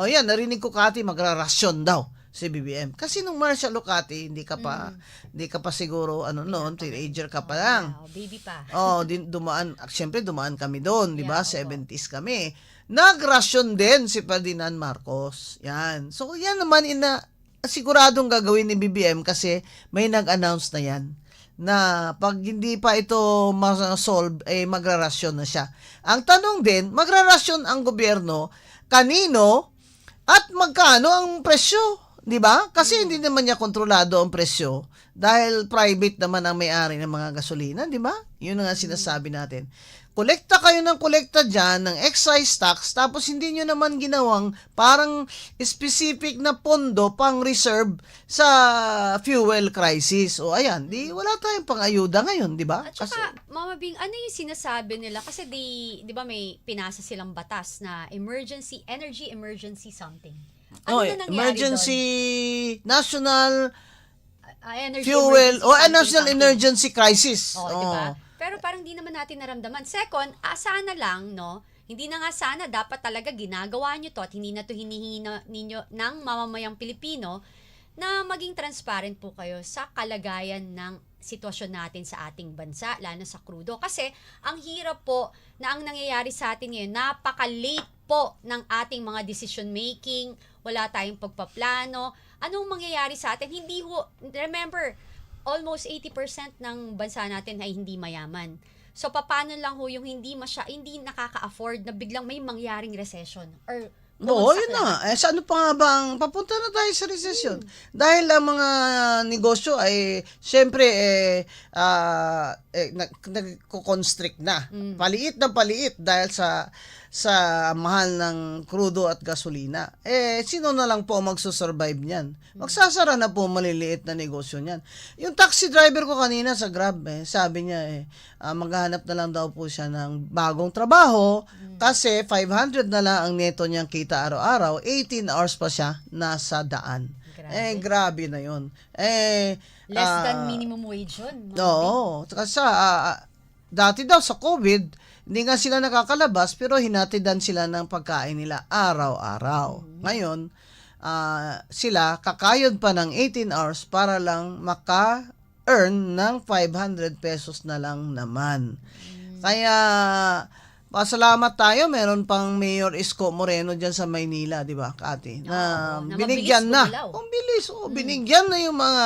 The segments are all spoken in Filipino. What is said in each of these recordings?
O yan, narinig ko Kati, magrarasyon daw si BBM. Kasi nung martial law, Kati, hindi ka pa siguro, noon, teenager ka pa lang. Baby pa. Siyempre dumaan kami doon, di ba? Yeah, 70s kami. Nagrasyon din si Ferdinand Marcos. Yan. So, yan naman siguradong gagawin ni BBM kasi may nag-announce na yan na pag hindi pa ito ma-solve, magrarasyon na siya. Ang tanong din, magrarasyon ang gobyerno, kanino at magkano ang presyo? Di ba? Kasi hindi naman niya kontrolado ang presyo dahil private naman ang may-ari ng mga gasolina, di ba? Yun ang sinasabi natin. Kolekta kayo ng kolekta dyan ng excise tax tapos hindi nyo naman ginawang parang specific na pondo pang reserve sa fuel crisis. O ayan, wala tayong pang-ayuda ngayon, di ba? At saka, Mama Bing, ano yung sinasabi nila? Kasi di ba may pinasa silang batas na energy emergency something. Ano na nangyari emergency doon? national Energy fuel emergency o something, national something. emergency crisis. Diba? Pero parang di naman natin naramdaman. Second, sana lang, no? Hindi na nga sana, dapat talaga ginagawa nyo to at hindi na to hinihingi ninyo ng mamamayang Pilipino na maging transparent po kayo sa kalagayan ng sitwasyon natin sa ating bansa, lalo sa krudo. Kasi ang hirap po na ang nangyayari sa atin ngayon, napaka-late po ng ating mga decision making, wala tayong pagpaplano. Anong mangyayari sa atin? Remember, almost 80% ng bansa natin ay hindi mayaman. So, paano lang yung hindi nakaka-afford na biglang may mangyaring recession? Or Yun na. Ano pa nga bang, papunta na tayo sa recession. Dahil ang mga negosyo ay, syempre, nagko-constrict na. Paliit na paliit dahil sa mahal ng krudo at gasolina. Sino na lang po magsusurvive niyan? Magsasara na po maliliit na negosyo niyan. Yung taxi driver ko kanina sa Grab, sabi niya, maghahanap na lang daw po siya ng bagong trabaho kasi 500 na lang ang neto niyang kita araw-araw, 18 hours pa siya nasa daan. Grabe na yun. Less than minimum wage yun. Oo. Kasi dati daw sa COVID, hindi nga sila nakakalabas pero hinatidan sila ng pagkain nila araw-araw. Ngayon, sila kakayod pa ng 18 hours para lang maka-earn ng 500 pesos na lang naman. Kaya, pasalamat tayo, meron pang Mayor Isko Moreno dyan sa Maynila, di ba, Kati? Na binigyan na. Ang bilis. Binigyan na yung mga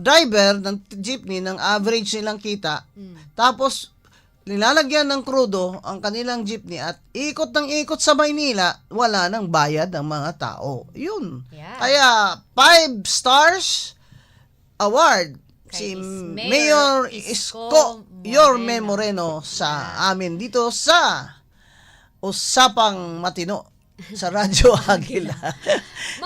driver ng jeepney ng average nilang kita. Tapos, nilalagyan ng krudo ang kanilang jeepney at ikot ng ikot sa Maynila, wala nang bayad ang mga tao. Yun. Yeah. Kaya, 5 stars award si Mayor Isko Moreno sa amin dito sa Usapang Matino sa Radyo Agila.